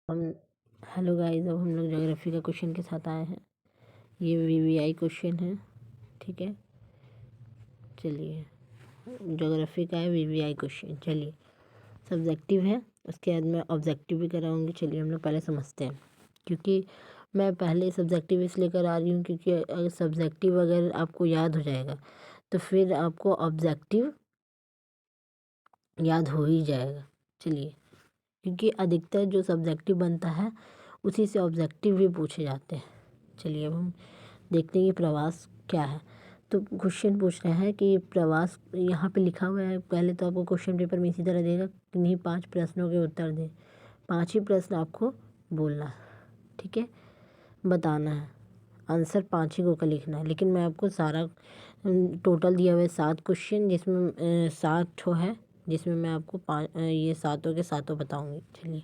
हम hello guys, अब हम लोग ज्योग्राफी का क्वेश्चन के साथ आए हैं। ये वीवीआई क्वेश्चन है। ठीक है, चलिए ज्योग्राफी का है वीवीआई क्वेश्चन। चलिए, सब्जेक्टिव है, उसके बाद मैं ऑब्जेक्टिव भी कराऊंगी। चलिए हम लोग पहले समझते हैं, क्योंकि मैं पहले सब्जेक्टिव इसलिए करा रही हूँ क्योंकि अगर सब्जेक्टिव अगर आपको याद हो जाएगा तो फिर आपको ऑब्जेक्टिव याद हो ही जाएगा। चलिए, क्योंकि अधिकतर जो सब्जेक्टिव बनता है उसी से ऑब्जेक्टिव भी पूछे जाते हैं। चलिए अब हम देखते हैं कि प्रवास क्या है। तो क्वेश्चन पूछ रहा है कि प्रवास, यहाँ पे लिखा हुआ है। पहले तो आपको क्वेश्चन पेपर में इसी तरह देगा कि नहीं 5 प्रश्नों के उत्तर दें। 5 ही प्रश्न आपको बोलना है, ठीक है, बताना है। आंसर 5 ही को का लिखना है, लेकिन मैं आपको सारा टोटल दिया हुआ है 7 क्वेश्चन, जिसमें 7 ठो है, जिसमें मैं आपको ये सातों के सातों बताऊंगी। चलिए,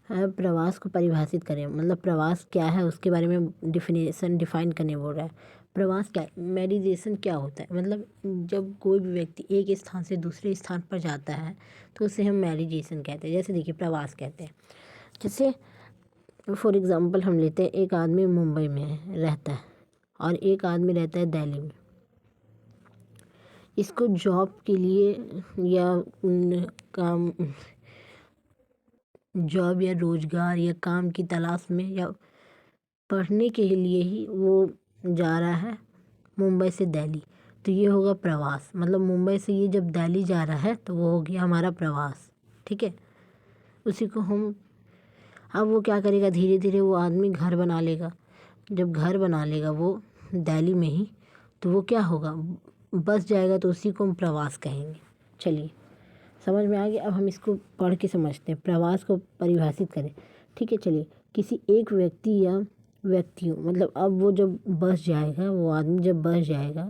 प्रवास को परिभाषित करें, मतलब प्रवास क्या है उसके बारे में डिफाइन करने बोल रहा है। प्रवास क्या है, मैरिजेशन क्या होता है, मतलब जब कोई भी व्यक्ति एक स्थान से दूसरे स्थान पर जाता है तो उसे हम मैरिजेशन कहते हैं। जैसे देखिए, प्रवास कहते हैं, जैसे फॉर एग्ज़ाम्पल हम लेते हैं, एक आदमी मुंबई में रहता है और एक आदमी रहता है दिल्ली में। इसको जॉब के लिए या काम, जॉब या रोज़गार या काम की तलाश में या पढ़ने के लिए ही वो जा रहा है मुंबई से दिल्ली, तो ये होगा प्रवास। मतलब मुंबई से ये जब दिल्ली जा रहा है तो वो हो गया हमारा प्रवास। ठीक है, उसी को हम, अब वो क्या करेगा, धीरे धीरे वो आदमी घर बना लेगा। जब घर बना लेगा वो दिल्ली में ही, तो वो क्या होगा, बस जाएगा, तो उसी को हम प्रवास कहेंगे। चलिए, समझ में आ गया। अब हम इसको पढ़ के समझते हैं, प्रवास को परिभाषित करें। ठीक है, चलिए, किसी एक व्यक्ति या व्यक्तियों, मतलब अब वो जब बस जाएगा, वो आदमी जब बस जाएगा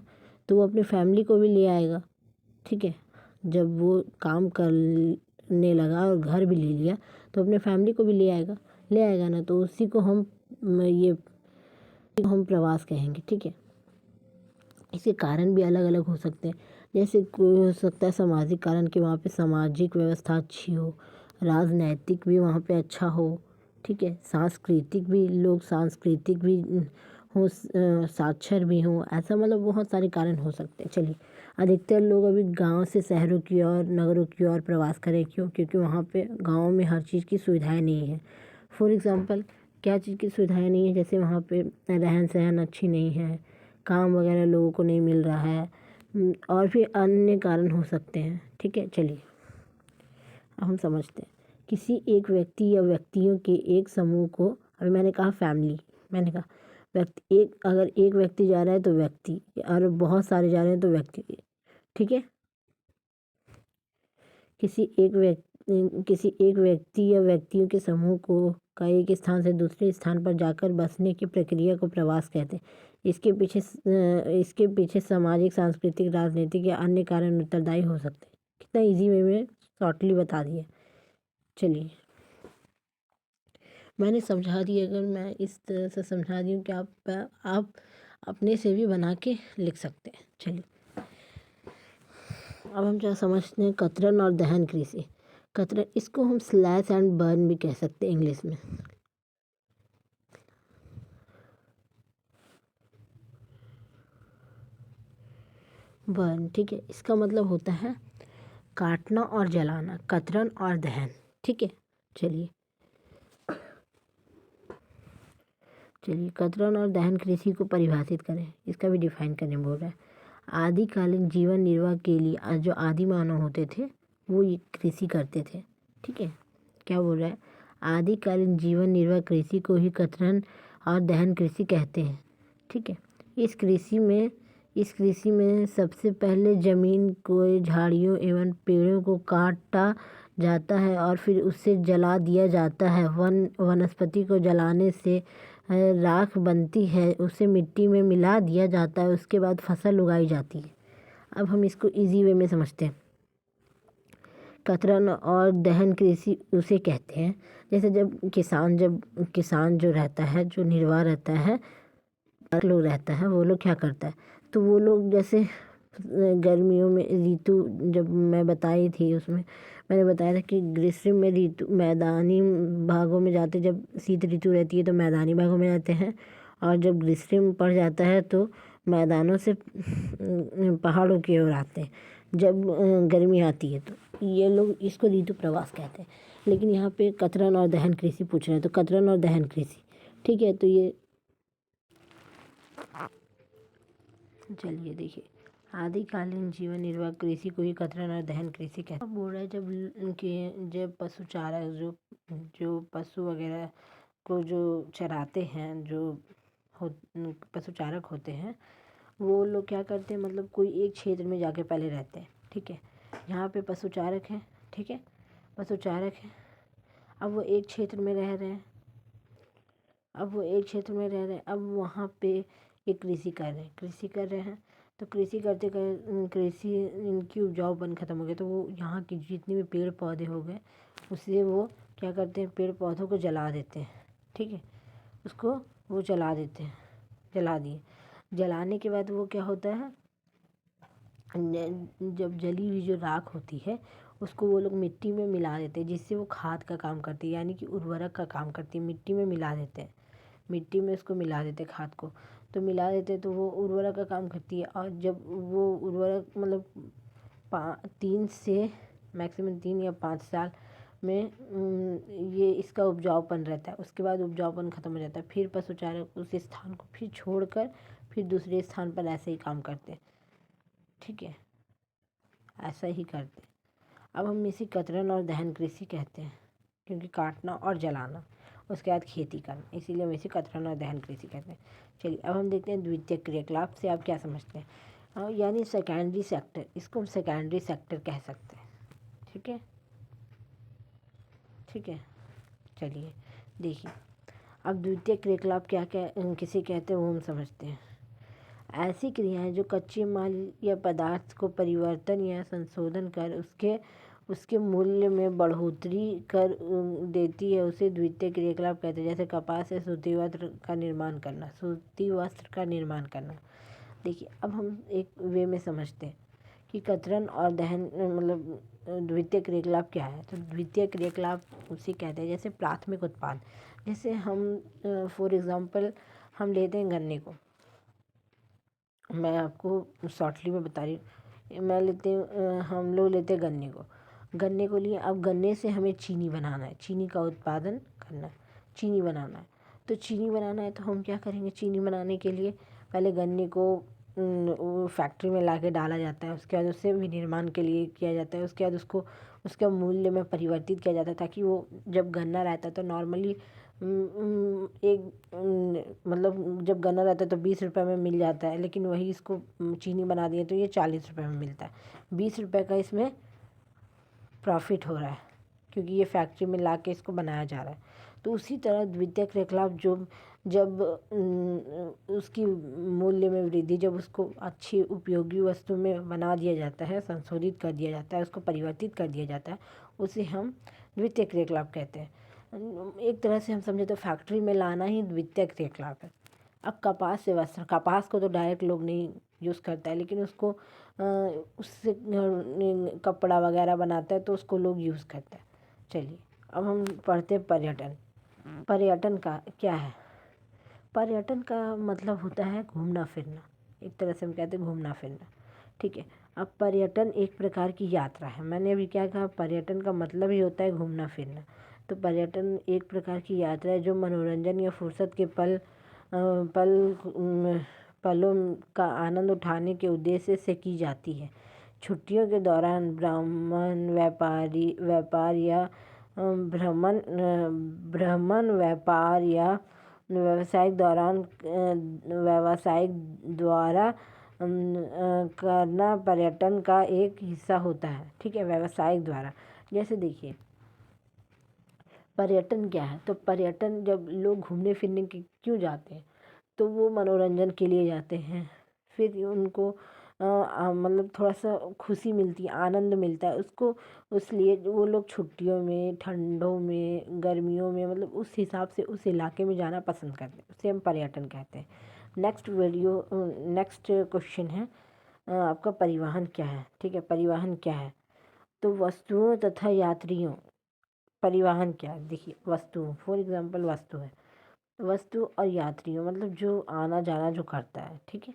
तो वो अपनी फैमिली को भी ले आएगा। ठीक है, जब वो काम करने लगा और घर भी ले लिया तो अपने फैमिली को भी ले आएगा ना, तो उसी को हम प्रवास कहेंगे। ठीक है, इसके कारण भी अलग अलग हो सकते हैं। जैसे कोई हो सकता है सामाजिक कारण, कि वहाँ पे सामाजिक व्यवस्था अच्छी हो, राजनैतिक भी वहाँ पे अच्छा हो। ठीक है, सांस्कृतिक भी, लोग सांस्कृतिक भी हो, साक्षर भी हो, ऐसा मतलब बहुत सारे कारण हो सकते हैं। चलिए, अधिकतर लोग अभी गांव से शहरों की ओर, नगरों की ओर प्रवास करें। क्यों? क्योंकि वहाँ पे गाँव में हर चीज़ की सुविधाएँ नहीं है। फॉर एग्ज़ाम्पल, क्या चीज़ की सुविधाएँ नहीं है, जैसे वहाँ पे रहन सहन अच्छी नहीं है, काम वगैरह लोगों को नहीं मिल रहा है, और भी अन्य कारण हो सकते हैं। ठीक है, चलिए अब हम समझते हैं। किसी एक व्यक्ति या व्यक्तियों के एक समूह को, अभी मैंने कहा फैमिली, मैंने कहा व्यक्ति, अगर एक व्यक्ति जा रहा है तो व्यक्ति, और बहुत सारे जा रहे हैं तो व्यक्ति। ठीक है, किसी एक व्यक्ति या व्यक्तियों के समूह को का एक स्थान से दूसरे स्थान पर जाकर बसने की प्रक्रिया को प्रवास कहते हैं। इसके पीछे सामाजिक, सांस्कृतिक, राजनीतिक या अन्य कारण उत्तरदायी हो सकते हैं। कितना इजी वे में शॉर्टली बता दिया। चलिए, मैंने समझा दिया, अगर मैं इस तरह से समझा दी हूँ कि आप अपने से भी बना के लिख सकते हैं। चलिए, अब हम क्या समझते हैं, कतरन और दहन कृषि। कतरन, इसको हम स्लैश एंड बर्न भी कह सकते हैं इंग्लिश में। बर्न, ठीक है, इसका मतलब होता है काटना और जलाना, कतरन और दहन। ठीक है, चलिए कतरन और दहन कृषि को परिभाषित करें, इसका भी डिफाइन करने बोल रहा है। आदिकालीन जीवन निर्वाह के लिए जो आदि मानव होते थे वो ये कृषि करते थे। ठीक है, क्या बोल रहा है, आदिकालीन जीवन निर्वाह कृषि को ही कतरन और दहन कृषि कहते हैं। ठीक है, इस कृषि में सबसे पहले जमीन को, झाड़ियों एवं पेड़ों को काटा जाता है और फिर उसे जला दिया जाता है। वनस्पति को जलाने से राख बनती है, उसे मिट्टी में मिला दिया जाता है, उसके बाद फसल उगाई जाती है। अब हम इसको इजी वे में समझते हैं। कतरन और दहन कृषि उसे कहते हैं, जैसे जब किसान जो रहता है, जो निर्वाह रहता है, लोग रहता है, वो लोग क्या करता है, तो वो लोग जैसे गर्मियों में ऋतु जब मैं बताई थी उसमें मैंने बताया था कि ग्रीष्म में ऋतु मैदानी भागों में जाते, जब शीत ऋतु रहती है तो मैदानी भागों में जाते हैं, और जब ग्रीष्म पड़ जाता है तो मैदानों से पहाड़ों की ओर आते हैं। जब गर्मी आती है तो ये लोग इसको ऋतु प्रवास कहते हैं। लेकिन यहाँ पे कतरन और दहन कृषि पूछ रहे हैं, तो कतरन और दहन कृषि, ठीक है। तो ये चलिए देखिए, आदिकालीन जीवन निर्वाह कृषि को ही कतरन और दहन कृषि कहते हैं। बोल रहा है जब पशु चारा जो पशु वगैरह को जो चराते हैं, जो पशु चारक होते हैं, वो लोग क्या करते हैं, मतलब कोई एक क्षेत्र में जाके पहले रहते हैं, ठीक है। यहाँ पे पशु चारक है, ठीक है, पशु चारक है। अब वो एक क्षेत्र में रह रहे हैं, अब वहाँ पे एक कृषि कर रहे हैं। तो कृषि करते कृषि इनकी उपजाऊपन ख़त्म हो गया, तो वो यहाँ की जितने भी पेड़ पौधे हो गए, उससे वो क्या करते हैं, पेड़ पौधों को जला देते हैं, ठीक है। उसको वो जला देते हैं, जला दिए। जलाने के बाद वो क्या होता है, जब जली हुई जो राख होती है उसको वो लोग मिट्टी में मिला देते हैं, जिससे वो खाद का काम करती है, यानी कि उर्वरक का काम करती है। मिट्टी में मिला देते हैं, मिट्टी में उसको मिला देते हैं खाद को, तो मिला देते हैं तो वो उर्वरक का काम करती है। और जब वो उर्वरक मतलब 3 से मैक्सिमम 3 या 5 साल में ये इसका उपजाऊपन रहता है। उसके बाद उपजाऊपन ख़त्म हो जाता है, फिर पशु चारक उस स्थान को फिर छोड़कर फिर दूसरे स्थान पर ऐसे ही काम करते हैं, ठीक है, ऐसा ही करते हैं। अब हम इसी कतरन और दहन कृषि कहते हैं, क्योंकि काटना और जलाना, उसके बाद खेती करना, इसीलिए हम इसे कतरन और दहन कृषि कहते हैं। चलिए अब हम देखते हैं द्वितीयक क्रियाकलाप से आप क्या समझते हैं, यानी सेकेंडरी सेक्टर, इसको हम सेकेंडरी सेक्टर कह सकते हैं, ठीक है, ठीक है। चलिए देखिए, अब द्वितीय क्रियाकलाप क्या किसे कहते हैं वो हम समझते हैं। ऐसी क्रियाएं जो कच्चे माल या पदार्थ को परिवर्तन या संशोधन कर उसके मूल्य में बढ़ोतरी कर देती है, उसे द्वितीय क्रियाकलाप कहते हैं। जैसे कपास से सूती वस्त्र का निर्माण करना। देखिए अब हम एक वे में समझते हैं कि कतरन और दहन मतलब द्वितीय क्रियाकलाप क्या है। तो द्वितीय क्रियाकलाप उसे कहते हैं, जैसे प्राथमिक उत्पाद, जैसे हम फॉर एग्ज़ाम्पल हम लेते हैं गन्ने को, मैं आपको शॉर्टली में बता रही हूँ, हम लोग लेते हैं गन्ने को लिए। अब गन्ने से हमें चीनी बनाना है, चीनी का उत्पादन करना है, चीनी बनाना है। तो चीनी बनाना है तो हम क्या करेंगे, चीनी बनाने के लिए पहले गन्ने को फैक्ट्री में लाके डाला जाता है, उसके बाद उससे विनिर्माण के लिए किया जाता है, उसके बाद उसको उसका मूल्य में परिवर्तित किया जाता है, ताकि वो जब गन्ना रहता है तो नॉर्मली मतलब जब गन्ना रहता है तो 20 रुपये में मिल जाता है, लेकिन वही इसको चीनी बना दिए तो ये 40 रुपये में मिलता है। 20 रुपये का इसमें प्रॉफिट हो रहा है, क्योंकि ये फैक्ट्री में ला के इसको बनाया जा रहा है। तो उसी तरह द्वितीय क्रियाकलाप जब उसकी मूल्य में वृद्धि, जब उसको अच्छी उपयोगी वस्तु में बना दिया जाता है, संशोधित कर दिया जाता है, उसको परिवर्तित कर दिया जाता है, उसे हम द्वितीय क्रियाकलाप कहते हैं। एक तरह से हम समझे तो फैक्ट्री में लाना ही द्वितीय क्रियाकलाप है। अब कपास से वस्त्र, कपास को तो डायरेक्ट लोग नहीं यूज़ करता है, लेकिन उसको उससे कपड़ा वगैरह बनाता है तो उसको लोग यूज़ करते हैं। चलिए अब हम पढ़ते हैं पर्यटन। पर्यटन का क्या है, पर्यटन का मतलब होता है घूमना फिरना, एक तरह से हम कहते हैं घूमना फिरना, ठीक है। अब पर्यटन एक प्रकार की यात्रा है, मैंने अभी क्या कहा, पर्यटन का मतलब ही होता है घूमना फिरना। तो पर्यटन एक प्रकार की यात्रा है जो मनोरंजन या फुर्सत के पलों का आनंद उठाने के उद्देश्य से की जाती है। छुट्टियों के दौरान भ्रमण व्यापार या व्यावसायिक द्वारा करना पर्यटन का एक हिस्सा होता है, ठीक है, व्यावसायिक द्वारा। जैसे देखिए पर्यटन क्या है, तो पर्यटन जब लोग घूमने फिरने के क्यों जाते हैं, तो वो मनोरंजन के लिए जाते हैं, फिर उनको मतलब थोड़ा सा खुशी मिलती है, आनंद मिलता है उसको, इसलिए वो लोग छुट्टियों में, ठंडों में, गर्मियों में, मतलब उस हिसाब से उस इलाके में जाना पसंद करते हैं, उसे हम पर्यटन कहते हैं। नेक्स्ट क्वेश्चन है आपका, परिवहन क्या है, ठीक है, परिवहन क्या है। तो वस्तुओं तथा यात्रियों, परिवहन क्या है? देखिए वस्तुओं, फॉर एग्जांपल वस्तु है, वस्तु और यात्रियों मतलब जो आना जाना जो करता है, ठीक है।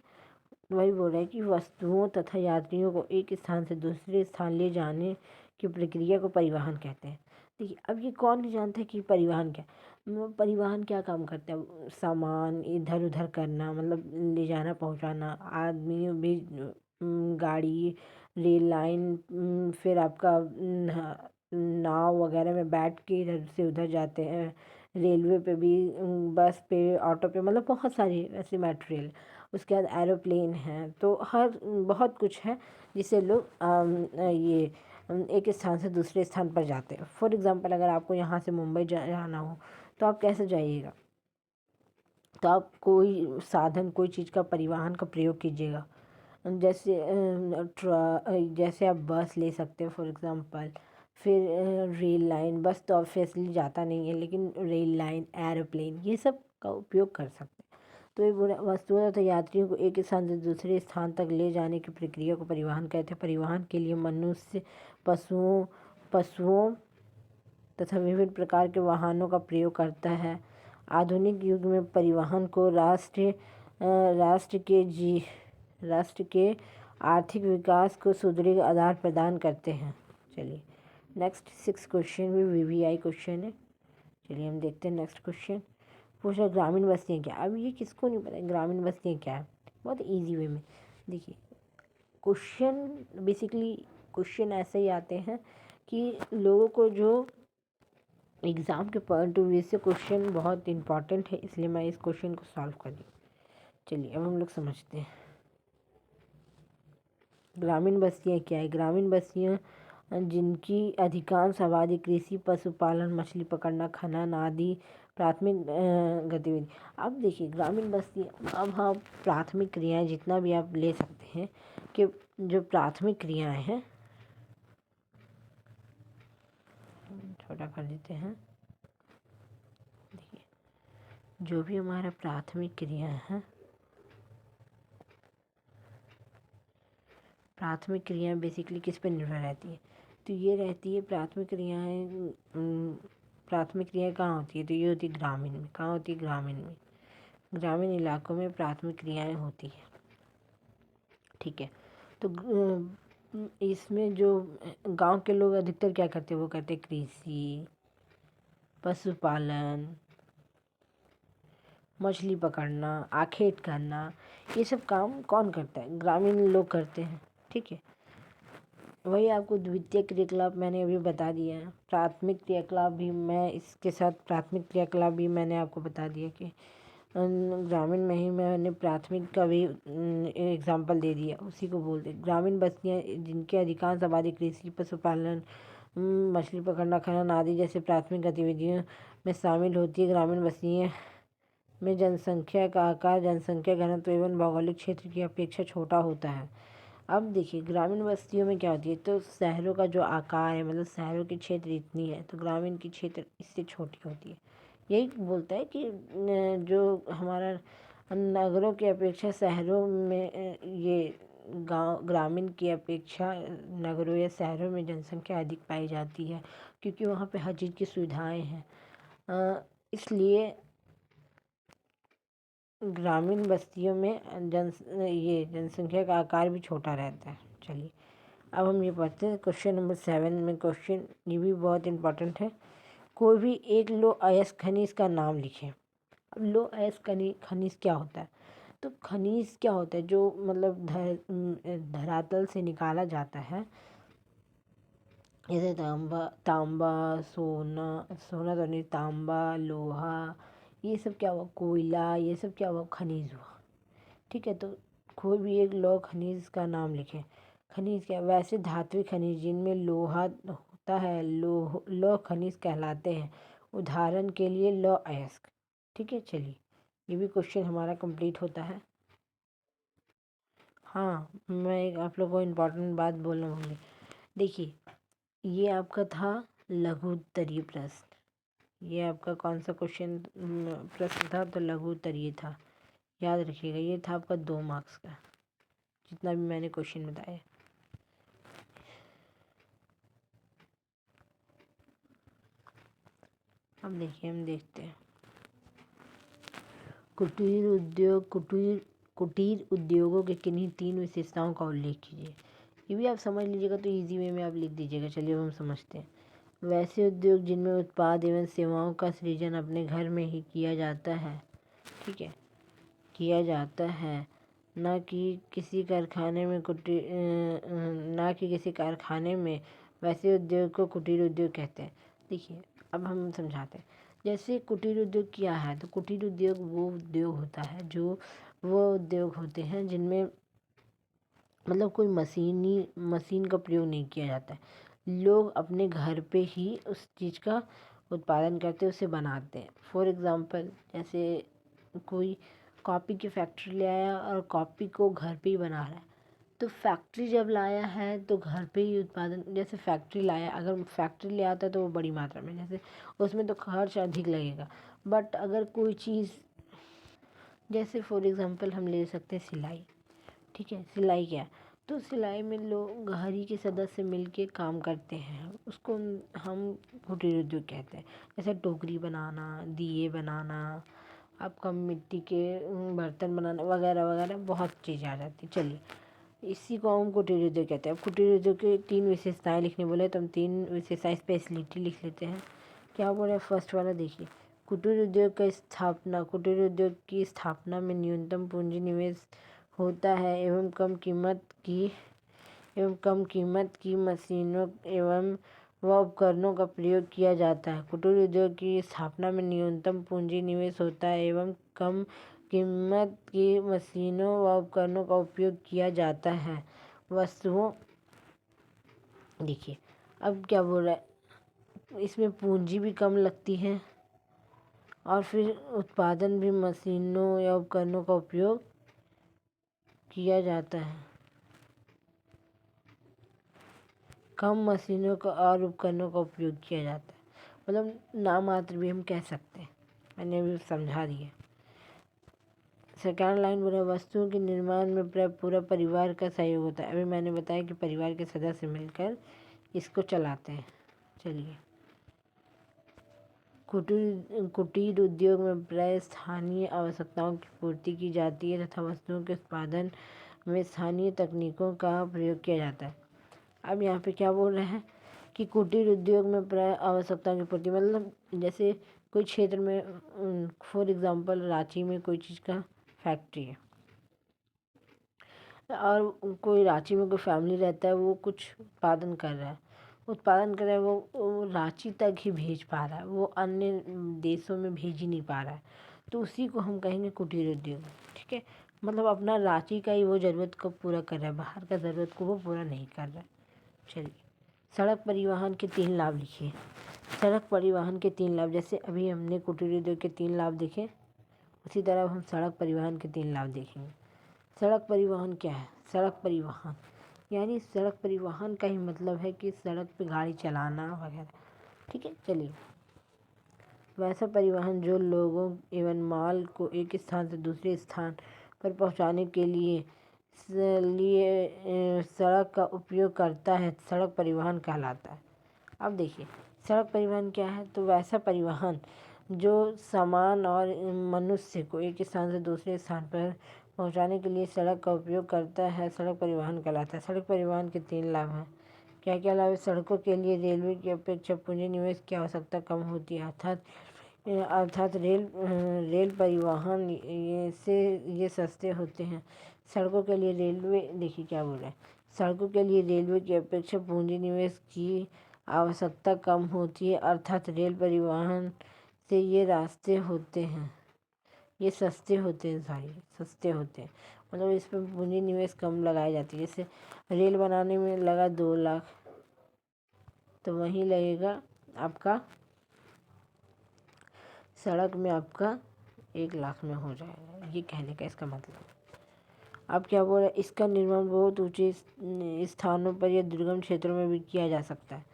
वही बोल रहा है कि वस्तुओं तथा यात्रियों को एक स्थान से दूसरे स्थान ले जाने की प्रक्रिया को परिवहन कहते हैं। देखिए अब ये कौन नहीं जानता है कि परिवहन क्या है। परिवहन क्या काम करता है? सामान इधर उधर करना, मतलब ले जाना पहुंचाना, आदमी भी, गाड़ी, रेल लाइन, फिर आपका नाव वगैरह में बैठ के इधर से उधर जाते हैं, रेलवे पे भी, बस पे, ऑटो पे, मतलब बहुत सारी ऐसी मटेरियल। उसके बाद एरोप्लेन है, तो हर बहुत कुछ है जिससे लोग ये एक स्थान से दूसरे स्थान पर जाते हैं। फॉर एग्ज़ाम्पल अगर आपको यहाँ से मुंबई जाना हो तो आप कैसे जाइएगा? तो आप कोई साधन, कोई चीज़ का परिवहन का प्रयोग कीजिएगा। जैसे जैसे आप बस ले सकते हो फॉर एग्ज़ाम्पल, फिर रेल लाइन, बस तो ऑब्वियसली जाता नहीं है, लेकिन रेल लाइन, एरोप्लेन, ये सब का उपयोग कर सकते हैं। तो ये वस्तुओं तथा यात्रियों को एक स्थान से दूसरे स्थान तक ले जाने की प्रक्रिया को परिवहन कहते हैं। परिवहन के लिए मनुष्य, पशुओं तथा विभिन्न प्रकार के वाहनों का प्रयोग करता है। आधुनिक युग में परिवहन को राष्ट्र के आर्थिक विकास को सुदृढ़ आधार प्रदान करते हैं। चलिए नेक्स्ट 6 क्वेश्चन भी वीवीआई क्वेश्चन है। चलिए हम देखते हैं नेक्स्ट क्वेश्चन। पूछ रहा ग्रामीण बस्तियाँ क्या? अब ये किसको नहीं पता ग्रामीण बस्तियाँ क्या है? बहुत इजी वे में देखिए, क्वेश्चन बेसिकली क्वेश्चन ऐसे ही आते हैं कि लोगों को जो एग्ज़ाम के पॉइंट ऑफ व्यू से क्वेश्चन बहुत इंपॉर्टेंट है, इसलिए मैं इस क्वेश्चन को सॉल्व कर दी। चलिए अब हम लोग समझते हैं ग्रामीण बस्तियाँ क्या है। ग्रामीण बस्तियाँ जिनकी अधिकांश आबादी कृषि, पशुपालन, मछली पकड़ना, खनन आदि प्राथमिक गतिविधि। अब देखिए ग्रामीण बस्ती, अब हाँ प्राथमिक क्रियाएं जितना भी आप ले सकते हैं कि जो प्राथमिक क्रियाएं हैं, छोटा कर देते हैं। देखिए जो भी हमारा प्राथमिक क्रियाएं हैं, प्राथमिक क्रियाएं बेसिकली किस पर निर्भर रहती है? तो ये रहती है प्राथमिक क्रियाएं कहाँ होती है? तो ये होती है ग्रामीण में। कहाँ होती है? ग्रामीण में। ग्रामीण इलाकों में प्राथमिक क्रियाएं होती हैं, ठीक है। तो इसमें जो गांव के लोग अधिकतर क्या करते हैं? वो करते हैं कृषि, पशुपालन, मछली पकड़ना, आखेट करना, ये सब काम कौन करता है? ग्रामीण लोग करते हैं, ठीक है। वही आपको द्वितीय क्रियाकलाप मैंने अभी बता दिया है। प्राथमिक क्रियाकलाप भी मैं इसके साथ, प्राथमिक क्रियाकलाप भी मैंने आपको बता दिया कि ग्रामीण में ही मैंने प्राथमिक का भी एग्जाम्पल दे दिया, उसी को बोलते ग्रामीण बस्तियाँ जिनके अधिकांश आबादी कृषि, पशुपालन, मछली पकड़ना, खनन आदि जैसे प्राथमिक गतिविधियों में शामिल होती है। ग्रामीण बस्तियों में जनसंख्या का आकार जनसंख्या घनत्व एवं भौगोलिक क्षेत्र की अपेक्षा छोटा होता है। अब देखिए ग्रामीण बस्तियों में क्या होती है? तो शहरों का जो आकार है, मतलब शहरों की क्षेत्र इतनी है, तो ग्रामीण की क्षेत्र इससे छोटी होती है। यही बोलता है कि जो हमारा नगरों की अपेक्षा शहरों में ये गांव, ग्रामीण की अपेक्षा नगरों या शहरों में जनसंख्या अधिक पाई जाती है, क्योंकि वहाँ पे हर चीज़ की सुविधाएं हैं। इसलिए ग्रामीण बस्तियों में जनसंख्या का आकार भी छोटा रहता है। चलिए अब हम ये पढ़ते हैं क्वेश्चन नंबर 7 में। क्वेश्चन ये भी बहुत इंपॉर्टेंट है। कोई भी एक लौह अयस्क खनिज का नाम लिखें। अब लौह अयस्क खनिज क्या होता है? तो खनिज क्या होता है? जो मतलब धरातल से निकाला जाता है, जैसे तांबा, सोना तो नहीं, तांबा, लोहा, ये सब क्या हुआ? कोयला, ये सब क्या हुआ? खनिज हुआ, ठीक है। तो कोई भी एक लौह खनिज का नाम लिखें। खनिज क्या? वैसे धात्विक खनिज जिनमें लोहा होता है लौह खनिज कहलाते हैं। उदाहरण के लिए लौह अयस्क, ठीक है। चलिए ये भी क्वेश्चन हमारा कंप्लीट होता है। हाँ मैं एक आप लोगों को इम्पोर्टेंट बात बोलना भूल गई। देखिए ये आपका था लघु उत्तरीय प्रश्न। ये आपका कौन सा क्वेश्चन प्रश्न था? तो लघु उत्तरीय था, याद रखिएगा। ये था आपका 2 मार्क्स का, जितना भी मैंने क्वेश्चन बताया। अब देखिए हम देखते हैं कुटीर उद्योग कुटीर उद्योगों के किन्हीं 3 विशेषताओं का उल्लेख कीजिए। ये भी आप समझ लीजिएगा तो इजी वे में आप लिख दीजिएगा। चलिए अब हम समझते हैं। वैसे उद्योग जिनमें उत्पाद एवं सेवाओं का सृजन अपने घर में ही किया जाता है, ठीक है, किया जाता है, ना कि किसी कारखाने में वैसे उद्योग को कुटीर उद्योग कहते हैं। देखिए अब हम समझाते हैं। जैसे कुटीर उद्योग क्या है, तो कुटीर उद्योग वो उद्योग होता है जो वो उद्योग होते हैं जिनमें मतलब कोई मशीन का प्रयोग नहीं किया जाता है। लोग अपने घर पे ही उस चीज़ का उत्पादन करते हैं, उसे बनाते हैं। फॉर एग्ज़ाम्पल जैसे कोई कॉपी की फैक्ट्री ले आया और कॉपी को घर पे ही बना रहा है, तो फैक्ट्री जब लाया है तो घर पे ही उत्पादन, जैसे फैक्ट्री लाया, अगर फैक्ट्री ले आता है तो वो बड़ी मात्रा में, जैसे उसमें तो खर्च अधिक लगेगा। बट अगर कोई चीज़, जैसे फॉर एग्ज़ाम्पल हम ले सकते हैं सिलाई, ठीक है, सिलाई क्या है, तो सिलाई में लोग घर ही के सदस्य मिलके काम करते हैं, उसको हम कुटीर उद्योग कहते हैं। जैसे टोकरी बनाना, दिए बनाना, आपका मिट्टी के बर्तन बनाना वगैरह वगैरह बहुत चीज़ें आ जाती हैं। चलिए इसी को हम कुटीर उद्योग कहते हैं। अब कुटीर उद्योग की 3 विशेषताएं लिखने बोले तो हम 3 विशेषताएं स्पेशलिटी लिख लेते हैं। क्या बोले फर्स्ट वाला देखिए, कुटीर उद्योग की स्थापना में न्यूनतम पूंजी निवेश होता है एवं कम कीमत की मशीनों एवं व उपकरणों का प्रयोग किया जाता है। कुटीर उद्योग की स्थापना में न्यूनतम पूंजी निवेश होता है एवं कम कीमत की मशीनों व उपकरणों का उपयोग किया जाता है। वस्तुओं, देखिए अब क्या बोल रहा है, इसमें पूंजी भी कम लगती है और फिर उत्पादन भी मशीनों या उपकरणों का उपयोग किया जाता है। कम मशीनों का और उपकरणों का उपयोग किया जाता है, मतलब नामात्र भी हम कह सकते हैं। मैंने अभी समझा दिया। सेकेंड लाइन बोला, वस्तुओं के निर्माण में पूरा परिवार का सहयोग होता है। अभी मैंने बताया कि परिवार के सदस्य मिलकर इसको चलाते हैं। चलिए कुटीर उद्योग में प्राय स्थानीय आवश्यकताओं की पूर्ति की जाती है तथा वस्तुओं के उत्पादन में स्थानीय तकनीकों का प्रयोग किया जाता है। अब यहाँ पे क्या बोल रहे हैं कि कुटीर उद्योग में प्राय आवश्यकताओं की पूर्ति, मतलब जैसे कोई क्षेत्र में फॉर एग्ज़ाम्पल रांची में कोई चीज़ का फैक्ट्री है और कोई रांची में कोई फैमिली रहता है, वो कुछ उत्पादन कर रहा है, वो रांची तक ही भेज पा रहा है, वो अन्य देशों में भेज ही नहीं पा रहा है, तो उसी को हम कहेंगे कुटीर उद्योग। ठीक है, मतलब अपना रांची का ही वो ज़रूरत को पूरा कर रहा है, बाहर का ज़रूरत को वो पूरा नहीं कर रहा है। चलिए सड़क परिवहन के 3 लाभ लिखिए। सड़क परिवहन के 3 लाभ, जैसे अभी हमने कुटीर उद्योग के 3 लाभ देखे, उसी तरह हम सड़क परिवहन के 3 लाभ देखेंगे। सड़क परिवहन क्या है? सड़क परिवहन यानी सड़क परिवहन का ही मतलब है कि सड़क पे गाड़ी चलाना वगैरह। ठीक है, चलिए वैसा परिवहन जो लोगों एवं माल को एक स्थान से दूसरे स्थान पर पहुंचाने के लिए सड़क का उपयोग करता है, सड़क परिवहन कहलाता है। अब देखिए सड़क परिवहन क्या है, तो वैसा परिवहन जो सामान और मनुष्य को एक स्थान से दूसरे स्थान पर पहुंचाने के लिए सड़क का उपयोग करता है, सड़क परिवहन कहलाता है। सड़क परिवहन के 3 लाभ हैं। क्या क्या लाभ है? सड़कों के लिए रेलवे की अपेक्षा पूंजी निवेश की आवश्यकता कम होती है, अर्थात रेल परिवहन ये सस्ते होते हैं। सड़कों के लिए रेलवे, देखिए क्या बोल रहा है, सड़कों के लिए रेलवे की अपेक्षा पूंजी निवेश की आवश्यकता कम होती है, अर्थात रेल परिवहन से ये रास्ते होते हैं, ये सस्ते होते हैं, सस्ते होते हैं, मतलब इस पर पूंजी निवेश कम लगाई जाती है। जैसे रेल बनाने में लगा 2 लाख, तो वहीं लगेगा आपका सड़क में आपका 1 लाख में हो जाएगा। ये कहने का इसका मतलब। अब क्या बोल रहा है, इसका निर्माण बहुत ऊंचे स्थानों पर या दुर्गम क्षेत्रों में भी किया जा सकता है।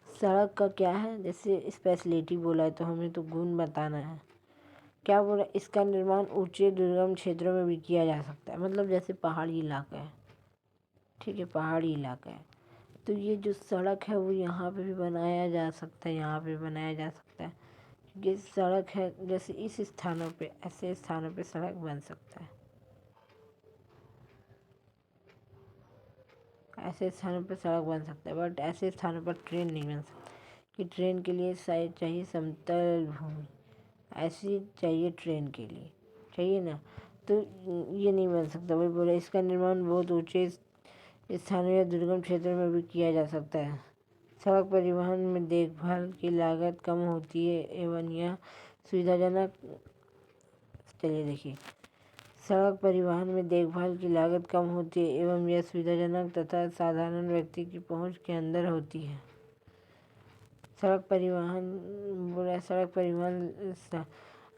सड़क का क्या है, जैसे स्पेशलिटी बोला है तो हमें तो गुण बताना है। क्या बोल रहा है, इसका निर्माण ऊंचे दुर्गम क्षेत्रों में भी किया जा सकता है, मतलब जैसे पहाड़ी इलाका है, ठीक है, पहाड़ी इलाका है, तो ये जो सड़क है वो यहाँ पे भी बनाया जा सकता है, यहाँ पे बनाया जा सकता है, क्योंकि सड़क है, जैसे इस स्थानों पे, ऐसे स्थानों पे सड़क बन सकता है, ऐसे स्थानों पर सड़क बन सकता है, बट ऐसे स्थानों पर ट्रेन नहीं बन सकता, कि ट्रेन के लिए शायद चाहिए समतल भूमि, ऐसी चाहिए ट्रेन के लिए, चाहिए ना, तो ये नहीं बन सकता। वही बोला, इसका निर्माण बहुत ऊंचे स्थानों या दुर्गम क्षेत्रों में भी किया जा सकता है। सड़क परिवहन में देखभाल की लागत कम होती है एवं यह सुविधाजनक, चलिए देखिए, सड़क परिवहन में देखभाल की लागत कम होती है एवं यह सुविधाजनक तथा साधारण व्यक्ति की पहुंच के अंदर होती है। सड़क परिवहन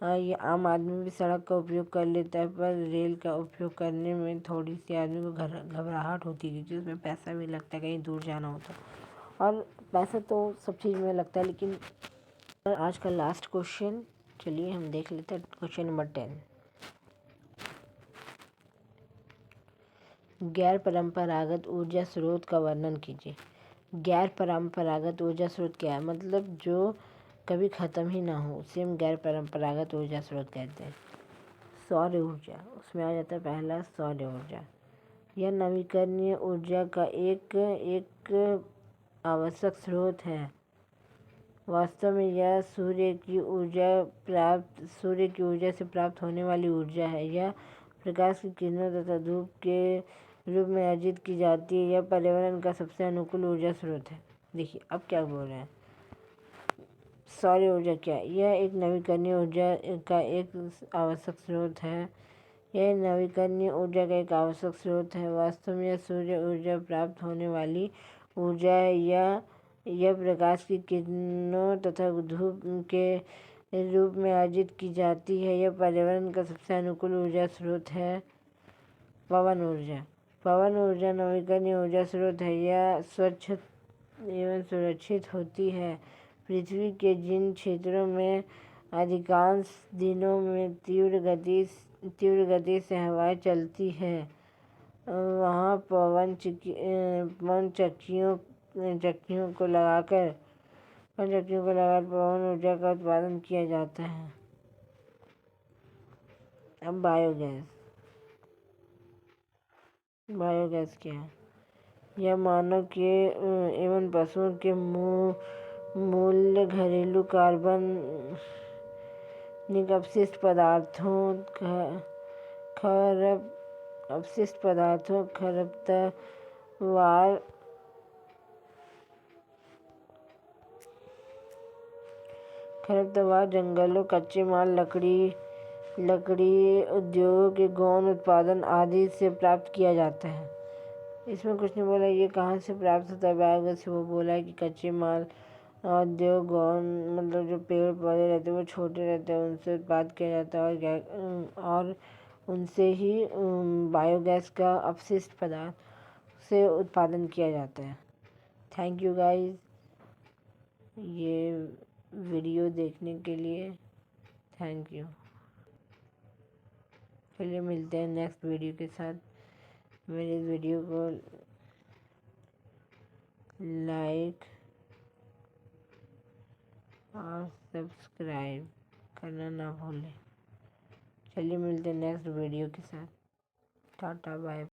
ये आम आदमी भी सड़क का उपयोग कर लेता है, पर रेल का उपयोग करने में थोड़ी सी आदमी को घबराहट होती है, क्योंकि उसमें पैसा भी लगता है, कहीं दूर जाना होता है, और पैसा तो सब चीज़ में लगता है। लेकिन आज का लास्ट क्वेश्चन, चलिए हम देख लेते हैं, क्वेश्चन नंबर 10। गैर परंपरागत ऊर्जा स्रोत का वर्णन कीजिए। गैर परंपरागत ऊर्जा स्रोत क्या है? मतलब जो कभी ख़त्म ही ना हो, उसे हम गैर परंपरागत ऊर्जा स्रोत कहते हैं। सौर ऊर्जा, उसमें आ जाता है पहला सौर ऊर्जा। यह नवीकरणीय ऊर्जा का एक आवश्यक स्रोत है। वास्तव में यह सूर्य की ऊर्जा से प्राप्त होने वाली ऊर्जा है। यह प्रकाश की किरणों तथा धूप के रूप में अर्जित की जाती है। यह पर्यावरण का सबसे अनुकूल ऊर्जा स्रोत है। देखिए अब क्या बोल रहे हैं, सौर ऊर्जा क्या है? यह एक नवीकरणीय ऊर्जा का एक आवश्यक स्रोत है। यह नवीकरणीय ऊर्जा का एक आवश्यक स्रोत है। वास्तव में यह सूर्य ऊर्जा प्राप्त होने वाली ऊर्जा है। यह प्रकाश की किरणों तथा धूप के रूप में अर्जित की जाती है। यह पर्यावरण का सबसे अनुकूल ऊर्जा स्रोत है। पवन ऊर्जा नवीकरणीय ऊर्जा स्रोत है। यह स्वच्छ एवं सुरक्षित होती है। पृथ्वी के जिन क्षेत्रों में अधिकांश दिनों में तीव्र गति से हवाएं चलती है, वहाँ पवन चक्कियों को लगाकर पवन ऊर्जा का उत्पादन किया जाता है। अब बायोगैस क्या है? यह मानव के एवं पशुओं के मूल घरेलू कार्बनिक अपशिष्ट पदार्थों खरपतवार जंगलों, कच्चे माल, लकड़ी उद्योग के गौण उत्पादन आदि से प्राप्त किया जाता है। इसमें कुछ नहीं बोला ये कहाँ से प्राप्त होता है बायोगैस से। वो बोला है कि कच्चे माल, उद्योग, गौण, मतलब जो पेड़ पौधे रहते हैं वो छोटे रहते हैं, उनसे उत्पाद किया जाता है, और उनसे ही बायोगैस का अपशिष्ट पदार्थ से उत्पादन किया जाता है। थैंक यू गाइस ये वीडियो देखने के लिए, थैंक यू। चलिए मिलते हैं नेक्स्ट वीडियो के साथ। मेरे इस वीडियो को लाइक और सब्सक्राइब करना ना भूलें। चलिए मिलते हैं नेक्स्ट वीडियो के साथ। Tata bye.